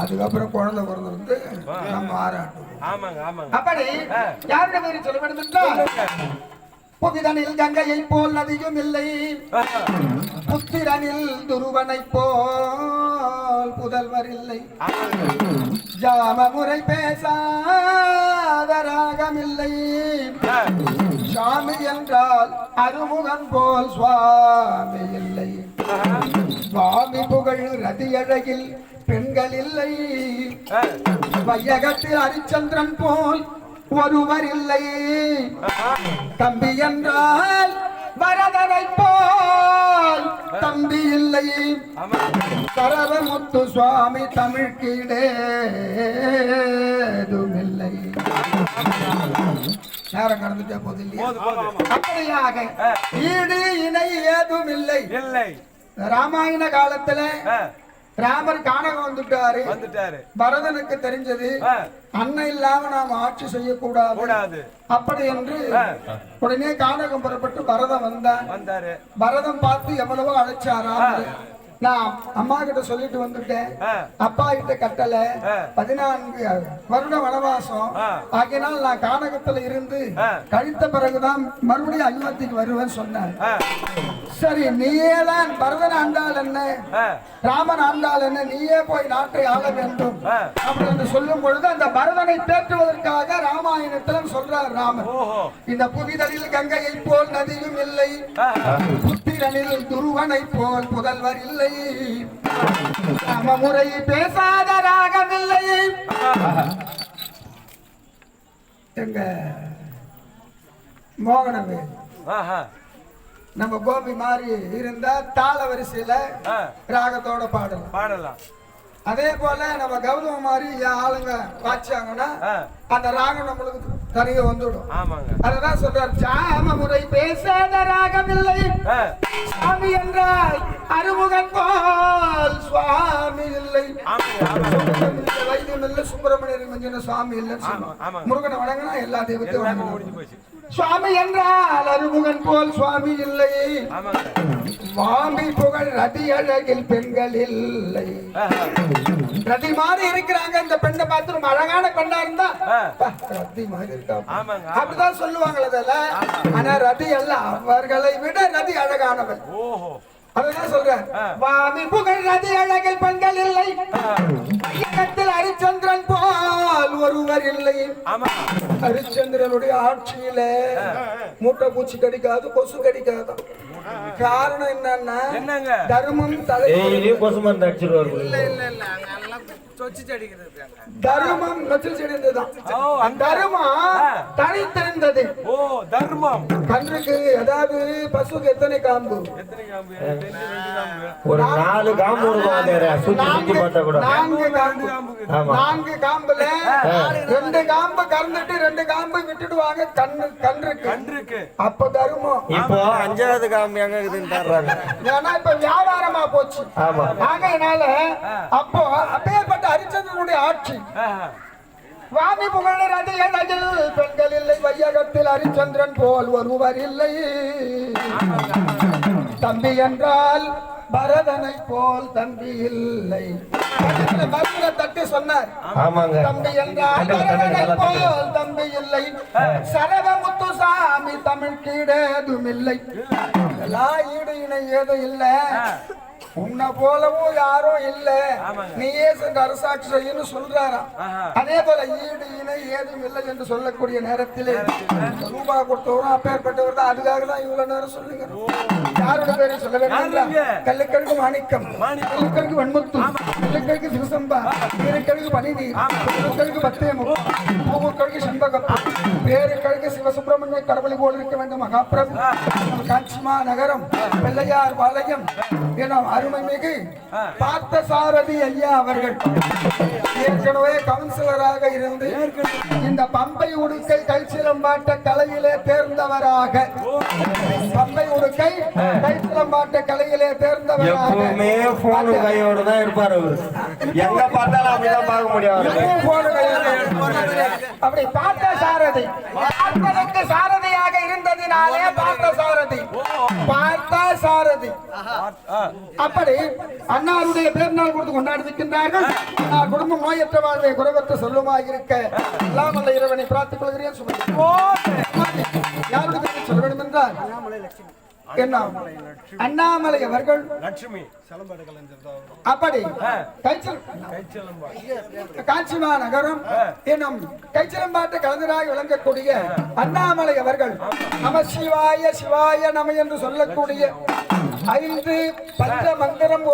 அதுக்கப்புறம் குழந்தை பிறந்து நம்ம ஆராட்டுவோம். அப்படி யாருடைய பேரு சொல்ல வேண்டும் என்றால் புவிதனில் கங்கையை போல் நதியும் இல்லை, புத்திரனில் துருவனை போல் புதல்வர் இல்லை, ஜாம முறை பேசாத ராகமில்லை, சாமி என்றால் அருமுகன் போல் சுவாமி இல்லை, சுவாமி புகழ் ரதி அழகில் பெண்கள் இல்லை, வையகத்தில் ஹரிச்சந்திரன் போல் ஒருவர் இல்லை, தம்பி என்றால் வரதனை போல் தம்பி இல்லை, சரவமுத்து சுவாமி தமிழ்கீடேதும் இல்லை. நேரம் கடந்துட்டே போது இல்லையா? அப்படியாக ஈடு இணை ஏதும் இல்லை. ராமாயண காலத்துல ராமர் கானகம் வந்துட்டாரு. பரதனுக்கு தெரிஞ்சது அண்ணன் இல்லாம நாம் ஆட்சி செய்யக்கூடாது அப்படி என்று உடனே கானகம் புறப்பட்டு பரதம் வந்தாரு. பரதம் பார்த்து எவ்வளவோ அழைச்சாரா, நான் அம்மா கிட்ட சொல்லிட்டு வந்துட்டேன், அப்பா கிட்ட கட்டல, 14 வருட வனவாசம் ஆகினால் நான் கானகத்துல இருந்து கழித்த பிறகுதான் மறுபடியும் அயோத்திக்கு வருவேன் சொன்னேன். சரி, நீயே தான் பரதன் ஆண்டாள் என்ன, ராமன் ஆண்டாள் என்ன, நீயே போய் நாட்டை ஆள வேண்டும் அப்படின்னு சொல்லும் பொழுது அந்த பரதனை தேற்றுவதற்காக ராமாயணத்துல சொல்றார் ராமன், இந்த புவிதலில் கங்கையை போல் நதியும் இல்லை, புத்திரனில் துருவனை போல் புதல்வர் இல்லை, முறை பேசாத ராகமில்லை. எங்க மோகனவே நம்ம கோபி மாதிரி இருந்தா தாள வரிசையில ராகத்தோட பாடலாம். அதே போல நம்ம கௌதம மாதிரி ஆளுங்க வாச்சாங்கன்னா அந்த ராகம் நம்மளுக்கு தனிய வந்துடும். அததான் சொல்றார், சாம முறை பேசாத ராகமில்லை, சுவாமி என்றால் அருமுகன் போல் சுவாமி இல்லை, வைத்தியம் இல்லை, சுப்பிரமணியர் சுவாமி இல்லை, முருகனை வணங்கினா எல்லா தெய்வத்தையும் வணங்கணும். சுவாமி என்றால் அருமுகன் போல் சுவாமி இல்லை, சுவாமி புகழ் ரதி அழகில் பெண்கள் இல்லை. ரதி மாதிரி இருக்கிறாங்க, இந்த பெண்ணை பார்த்து ரொம்ப அழகான பெண்ணா இருந்தா ரதி மாதிரி இருக்கா அப்படிதான் சொல்லுவாங்களே. ஆனா ரதி அல்ல, அவர்களை விட ரதி அழகானவள். அதான் சொல்றேன், சுவாமி புகழ் ரதி அழகில் பெண்கள் இல்லை, ஹரிச்சந்திரன் போல் ஒருவர் இல்லை. ஹரிச்சந்திரனுடைய ஆட்சியில மூட்டை பூச்சி கடிக்காது, கொசு கடிக்காது. காரணம் என்னன்னா தர்மம் தர்மம் தனித்திருந்தது. கன்றுக்கு அதாவது பசுக்கு எத்தனை காம்பு? ஒரு 4 காம்பு. 4 காம்புல 2 காம்பு கறந்துட்டு 2 காம்பு விட்டுடுவாங்க கன்றுக்கு. அப்ப தர்மம். இப்போ 5வது காம்பு எங்க இருக்குதுன்னு ஏன்னா இப்ப வியாபாரமா போச்சு. ஆகையினால அப்போ அப்பேற்பட்ட ஹரிச்சந்திரனுடைய ஆட்சி, சுவாமி புகழ் ரதி அழகில் பெண்கள் இல்லை, வையகத்தில் ஹரிச்சந்திரன் போல் ஒருவர் இல்லை, தம்பி என்றால் பரதனை போல் தம்பி இல்லை. தட்டி சொன்னார், தம்பி என்றால் பரதனை போல் தம்பி இல்லை, சரவமுத்து சாமி தமிழ் கீடேதும் இல்லை. எல்லாம் ஈடு இணை ஏதும் இல்லை, உன்னை போலவும் யாரும் இல்ல, நீயே சென்று அரசாட்சி செய்யணும் சொல்றாராம். அதே போல ஈடு இணை ஏதும் இல்லை என்று சொல்லக்கூடிய நேரத்திலே ரூபாய் கொடுத்தவரும் அப்பேற்பட்டவர் தான். அதுக்காக தான் இவ்வளவு நேரம் சொல்லுங்க. யாரோட பேரை சொல்ல வேண்டும்? கல்லுக்கழுக்கு மாணிக்கம், கல்லுக்கழுக்கு வன்முத்து, கல்லுக்கழுக்கு சிவசம்பு, தும்பா, நீருக்கழுகு பனிநீர், கழுகு பத்தேமு, பூவுக்கழுகு செண்பகம், பேருக்கழுகு சிவசுப்பிரமணிய கடவுளை போல் இருக்க வேண்டும் மகாபிரபு. காஞ்சிமா நகரம் பிள்ளையார் பாளையம் எனும் அருமைமிகு பார்த்தசாரதி ஐயா அவர்கள் ஏற்கனவே கவுன்சிலராக இருந்து இந்த பம்பை உடுக்கை கைச்சிலம்பாட்ட கலையிலே தேர்ந்தவராக, பம்பை உடுக்கை கைச்சிலம்பாட்ட கலையிலே தேர்ந்தவராக எப்பவுமே போனு கையோட தான் இருப்பாரு அவரு. எங்க பார்த்தாலும் அப்படிதான் பார்க்க முடியாது. அப்படி பார்த்த சாரதி பார்த்தனுக்கு சாரதியாக இருந்ததினாலே பார்த்த சாரதி, பார்த்த சாரதி. அப்படி அண்ணாருடைய பேர் நாள் கொடுத்து கொண்டாடிருக்கின்றார்கள். குடும்பம் நோயற்ற வாழ்வை குறைவற்ற சொல்லுமாக இருக்க இல்லாமல் இறைவனை பிரார்த்திக் கொள்கிறேன். யாருடைய பேரை சொல்ல வேண்டும் என்றால் என்ன அண்ணாமலை அவர்கள் லட்சுமி அப்படி காஞ்சிமா நகரம் எனும் கைச்சிலம்பாட்டு கலைஞராக விளங்கக்கூடிய அண்ணாமலை அவர்கள் நம சிவாய சிவாய நம என்று சொல்லக்கூடிய 5 பஞ்ச மந்திரம்